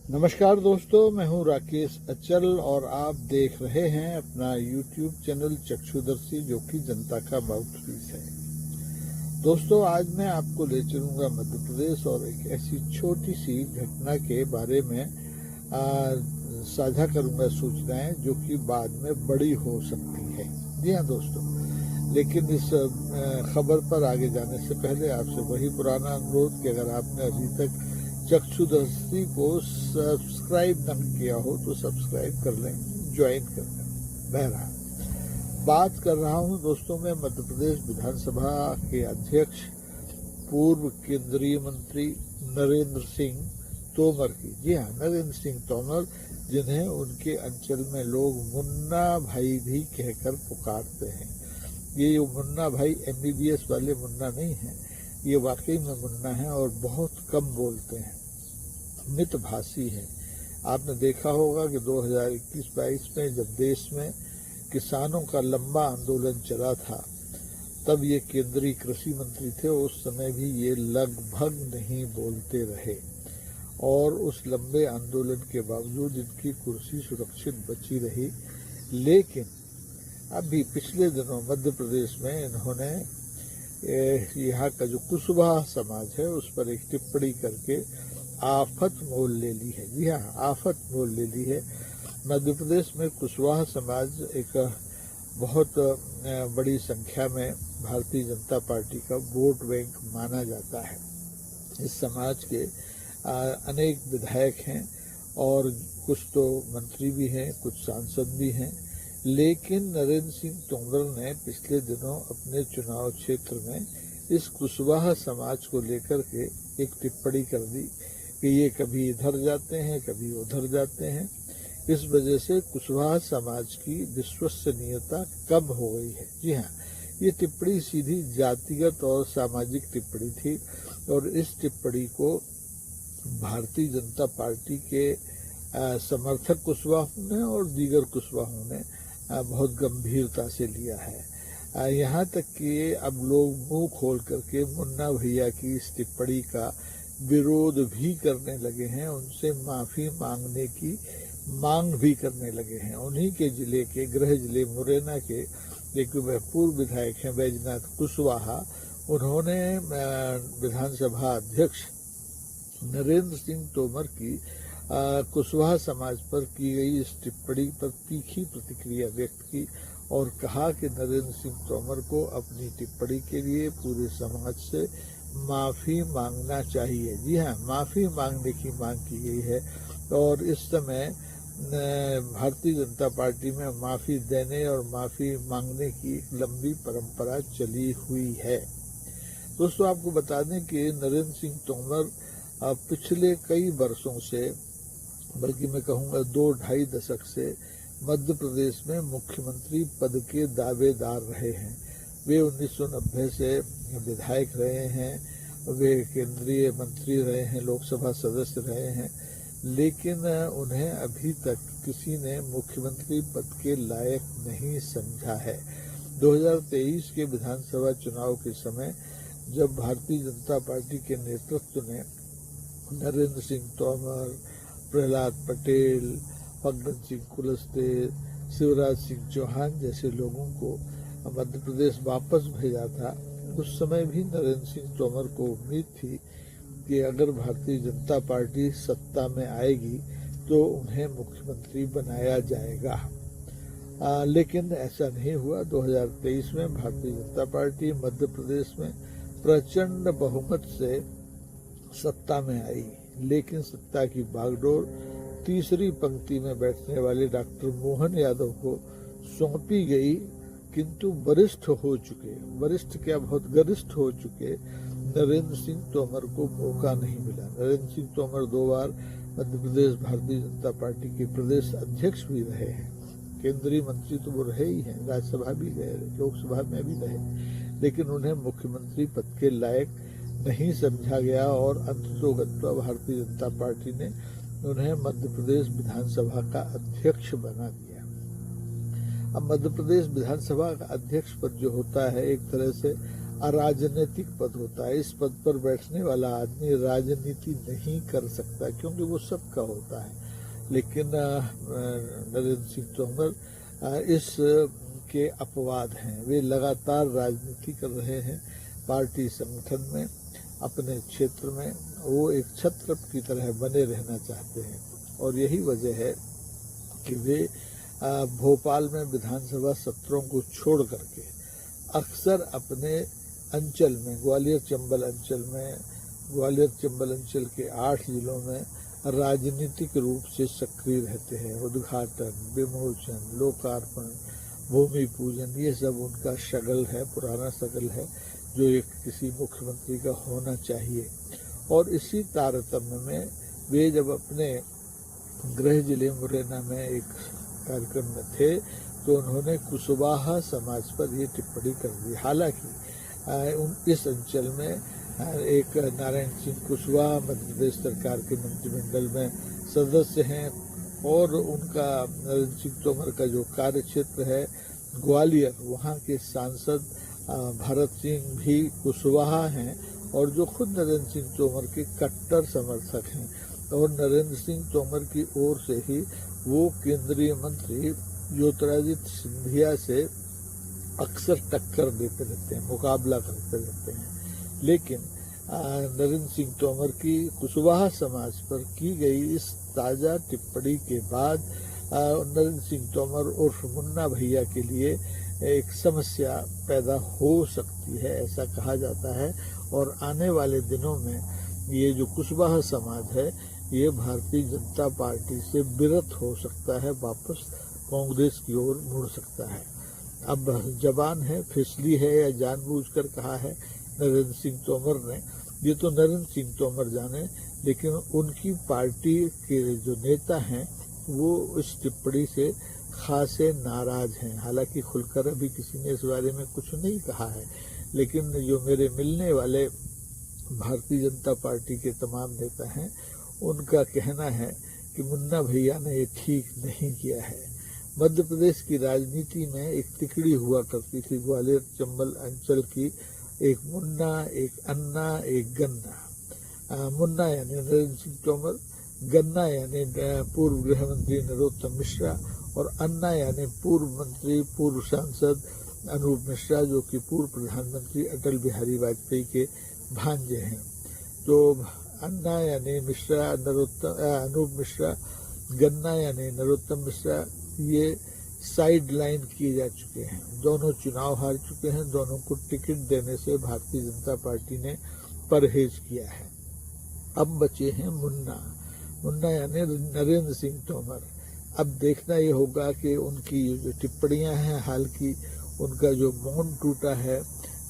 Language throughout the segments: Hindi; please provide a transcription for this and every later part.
नमस्कार दोस्तों, मैं हूं राकेश अचल और आप देख रहे हैं अपना YouTube चैनल चक्षुदर्शी, जो कि जनता का माउथपीस है। दोस्तों, आज मैं आपको ले चलूंगा मध्य प्रदेश और एक ऐसी छोटी सी घटना के बारे में साझा करूंगा सूचनाएं, जो कि बाद में बड़ी हो सकती है। जी हाँ दोस्तों, लेकिन इस खबर पर आगे जाने से पहले आपसे वही पुराना अनुरोध कि अगर आपने अभी तक चक्षुदर्शी को सब्सक्राइब नहीं किया हो तो सब्सक्राइब कर लें, ज्वाइन कर लें। बहरहाल बात कर रहा हूं दोस्तों मैं मध्य प्रदेश विधानसभा के अध्यक्ष पूर्व केंद्रीय मंत्री नरेंद्र सिंह तोमर की। जी हाँ, नरेंद्र सिंह तोमर, जिन्हें उनके अंचल में लोग मुन्ना भाई भी कहकर पुकारते हैं। ये मुन्ना भाई MBBS वाले मुन्ना नहीं है, ये वाकई में मुन्ना है और बहुत कम बोलते हैं, मितभाषी है। आपने देखा होगा कि 2021-22 में जब देश में किसानों का लंबा आंदोलन चला था, तब ये केंद्रीय कृषि मंत्री थे। उस समय भी ये लगभग नहीं बोलते रहे और उस लंबे आंदोलन के बावजूद इनकी कुर्सी सुरक्षित बची रही। लेकिन अभी पिछले दिनों मध्य प्रदेश में इन्होंने यहाँ का जो कुशवाहा समाज है उस पर एक टिप्पणी करके आफत मोल ले ली है। जी हाँ, आफत मोल ले ली है। मध्य प्रदेश में कुशवाहा समाज एक बहुत बड़ी संख्या में भारतीय जनता पार्टी का वोट बैंक माना जाता है। इस समाज के अनेक विधायक हैं और कुछ तो मंत्री भी हैं, कुछ सांसद भी हैं। लेकिन नरेंद्र सिंह तोमर ने पिछले दिनों अपने चुनाव क्षेत्र में इस कुशवाहा समाज को लेकर के एक टिप्पणी कर दी कि ये कभी इधर जाते हैं, कभी उधर जाते हैं। इस वजह से कुशवाहा समाज की विश्वसनीयता कम हो गई है। जी हाँ, ये टिप्पणी सीधी जातिगत और सामाजिक टिप्पणी थी और इस टिप्पणी को भारतीय जनता पार्टी के समर्थक कुशवाहों ने और दीगर कुशवाहों ने बहुत गंभीरता से लिया है। यहाँ तक कि अब लोग मुंह खोल करके मुन्ना भैया की इस टिप्पणी का विरोध भी करने लगे हैं, उनसे माफी मांगने की मांग भी करने लगे हैं। उन्हीं के जिले के गृह जिले मुरैना के एक पूर्व विधायक हैं बैजनाथ कुशवाहा, उन्होंने विधानसभा अध्यक्ष नरेंद्र सिंह तोमर की कुशवाहा समाज पर की गई इस टिप्पणी पर तीखी प्रतिक्रिया व्यक्त की और कहा कि नरेंद्र सिंह तोमर को अपनी टिप्पणी के लिए पूरे समाज से माफी मांगना चाहिए। जी हाँ, माफी मांगने की मांग की गई है और इस समय भारतीय जनता पार्टी में माफी देने और माफी मांगने की लंबी परंपरा चली हुई है। दोस्तों, आपको बता दें कि नरेंद्र सिंह तोमर पिछले कई वर्षों से, बल्कि मैं कहूँगा 2-2.5 दशक से मध्य प्रदेश में मुख्यमंत्री पद के दावेदार रहे हैं। वे 1990 से विधायक रहे हैं, वे केंद्रीय मंत्री रहे हैं, लोकसभा सदस्य रहे हैं, लेकिन उन्हें अभी तक किसी ने मुख्यमंत्री पद के लायक नहीं समझा है। 2023 के विधानसभा चुनाव के समय जब भारतीय जनता पार्टी के नेतृत्व ने नरेंद्र सिंह तोमर, प्रहलाद पटेल, फग्गन सिंह कुलस्ते, शिवराज सिंह चौहान जैसे लोगों को मध्य प्रदेश वापस भेजा था, उस समय भी नरेंद्र सिंह तोमर को उम्मीद थी कि अगर भारतीय जनता पार्टी सत्ता में आएगी तो उन्हें मुख्यमंत्री बनाया जाएगा। लेकिन ऐसा नहीं हुआ। 2023 में भारतीय जनता पार्टी मध्य प्रदेश में प्रचंड बहुमत से सत्ता में आई, लेकिन सत्ता की बागडोर तीसरी पंक्ति में बैठने वाले डॉक्टर मोहन यादव को सौंपी गई, किंतु वरिष्ठ क्या बहुत गरिष्ठ हो चुके नरेंद्र सिंह तोमर को मौका नहीं मिला। नरेंद्र सिंह तोमर 2 बार मध्य प्रदेश भारतीय जनता पार्टी के प्रदेश अध्यक्ष भी रहे हैं, केंद्रीय मंत्री तो वो रहे ही हैं, राज्यसभा भी गए, लोकसभा में भी रहे, लेकिन उन्हें मुख्यमंत्री पद के लायक नहीं समझा गया और अंततोगत्वा भारतीय जनता पार्टी ने उन्हें मध्य प्रदेश विधानसभा का अध्यक्ष बना दिया। अब मध्य प्रदेश विधानसभा का अध्यक्ष पद जो होता है, एक तरह से अराजनीतिक पद होता है। इस पद पर बैठने वाला आदमी राजनीति नहीं कर सकता क्योंकि वो सबका होता है। लेकिन नरेंद्र सिंह तोमर इस के अपवाद हैं। वे लगातार राजनीति कर रहे हैं पार्टी संगठन में, अपने क्षेत्र में। वो एक छत्र की तरह बने रहना चाहते हैं और यही वजह है कि वे भोपाल में विधानसभा सत्रों को छोड़ करके अक्सर अपने अंचल में, ग्वालियर चंबल अंचल के 8 जिलों में राजनीतिक रूप से सक्रिय रहते हैं। उद्घाटन, विमोचन, लोकार्पण, भूमि पूजन, ये सब उनका शगल है, पुराना शगल है जो एक किसी मुख्यमंत्री का होना चाहिए। और इसी तारतम्य में वे जब अपने गृह जिले मुरैना में एक कार्यक्रम में थे तो उन्होंने कुशवाहा समाज पर ये टिप्पणी कर दी। हालांकि इस अंचल में एक नारायण सिंह कुशवाहा मध्य प्रदेश सरकार के मंत्रिमंडल में सदस्य हैं और उनका नरेंद्र सिंह तोमर का जो कार्य क्षेत्र है ग्वालियर, वहाँ के सांसद भरत सिंह भी कुशवाहा हैं और जो खुद नरेंद्र सिंह तोमर के कट्टर समर्थक हैं। और नरेंद्र सिंह तोमर की ओर से ही वो केंद्रीय मंत्री ज्योतिरादित्य सिंधिया से अक्सर टक्कर देते रहते हैं, मुकाबला करते रहते हैं। लेकिन नरेंद्र सिंह तोमर की कुशवाहा समाज पर की गई इस ताज़ा टिप्पणी के बाद नरेंद्र सिंह तोमर उर्फ मुन्ना भैया के लिए एक समस्या पैदा हो सकती है, ऐसा कहा जाता है। और आने वाले दिनों में ये जो कुशवाहा समाज है ये भारतीय जनता पार्टी से विरत हो सकता है, वापस कांग्रेस की ओर मुड़ सकता है। अब जबान है, फिसली है या जानबूझकर कहा है नरेंद्र सिंह तोमर ने, ये तो नरेंद्र सिंह तोमर जाने। लेकिन उनकी पार्टी के जो नेता हैं वो इस टिप्पणी से खासे नाराज हैं। हालांकि खुलकर अभी किसी ने इस बारे में कुछ नहीं कहा है, लेकिन जो मेरे मिलने वाले भारतीय जनता पार्टी के तमाम नेता हैं उनका कहना है कि मुन्ना भैया ने ये ठीक नहीं किया है। मध्य प्रदेश की राजनीति में एक तिकड़ी हुआ करती थी ग्वालियर चंबल अंचल की, एक मुन्ना, एक अन्ना, एक गन्ना। मुन्ना यानी नरेंद्र सिंह तोमर, गन्ना यानी पूर्व गृह मंत्री नरोत्तम मिश्रा और अन्ना यानी पूर्व मंत्री, पूर्व सांसद अनूप मिश्रा जो कि पूर्व प्रधानमंत्री अटल बिहारी वाजपेयी के भांजे हैं। तो अन्ना यानी मिश्रा, अनूप मिश्रा, गन्ना यानी नरोत्तम मिश्रा, ये साइड लाइन किए जा चुके हैं। दोनों चुनाव हार चुके हैं, दोनों को टिकट देने से भारतीय जनता पार्टी ने परहेज किया है। अब बचे हैं मुन्ना यानी नरेंद्र सिंह तोमर। अब देखना ये होगा कि उनकी जो टिप्पणियां हैं हाल की, उनका जो बॉन्ड टूटा है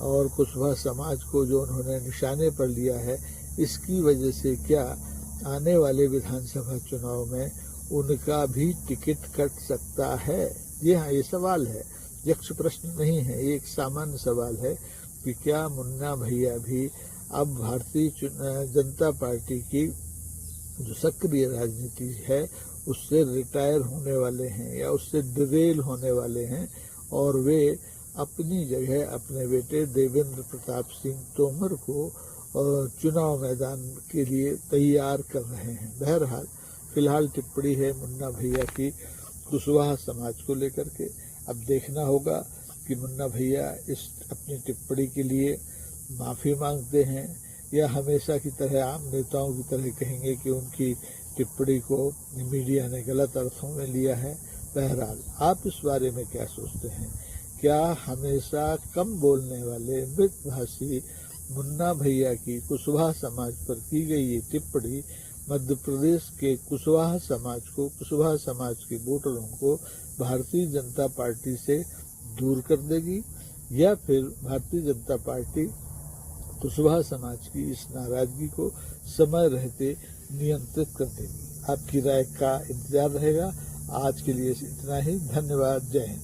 और कुशवाहा समाज को जो उन्होंने निशाने पर लिया है, इसकी वजह से क्या आने वाले विधानसभा चुनाव में उनका भी टिकट कट सकता है। जी हाँ, ये सवाल है, यक्ष प्रश्न नहीं है, ये एक सामान्य सवाल है कि क्या मुन्ना भैया भी अब भारतीय जनता पार्टी की जो सक्रिय राजनीति है उससे रिटायर होने वाले हैं या उससे डिरेल होने वाले हैं और वे अपनी जगह अपने बेटे देवेंद्र प्रताप सिंह तोमर को चुनाव मैदान के लिए तैयार कर रहे हैं। बहरहाल फिलहाल टिप्पणी है मुन्ना भैया की कुशवाहा समाज को लेकर के। अब देखना होगा कि मुन्ना भैया इस अपनी टिप्पणी के लिए माफ़ी मांगते हैं या हमेशा की तरह आम नेताओं की तरह कहेंगे कि उनकी टिप्पणी को मीडिया ने गलत अर्थों में लिया है। बहरहाल आप इस बारे में क्या सोचते हैं? क्या हमेशा कम बोलने वाले मृतभाषी मुन्ना भैया की कुशवाहा समाज पर की गई ये टिप्पणी मध्य प्रदेश के कुशवाहा समाज के वोटरों को भारतीय जनता पार्टी से दूर कर देगी या फिर भारतीय जनता पार्टी कुशवाहा समाज की इस नाराजगी को समय रहते नियंत्रित कर देगी? आपकी राय का इंतजार रहेगा। आज के लिए इतना ही। धन्यवाद। जय हिंद।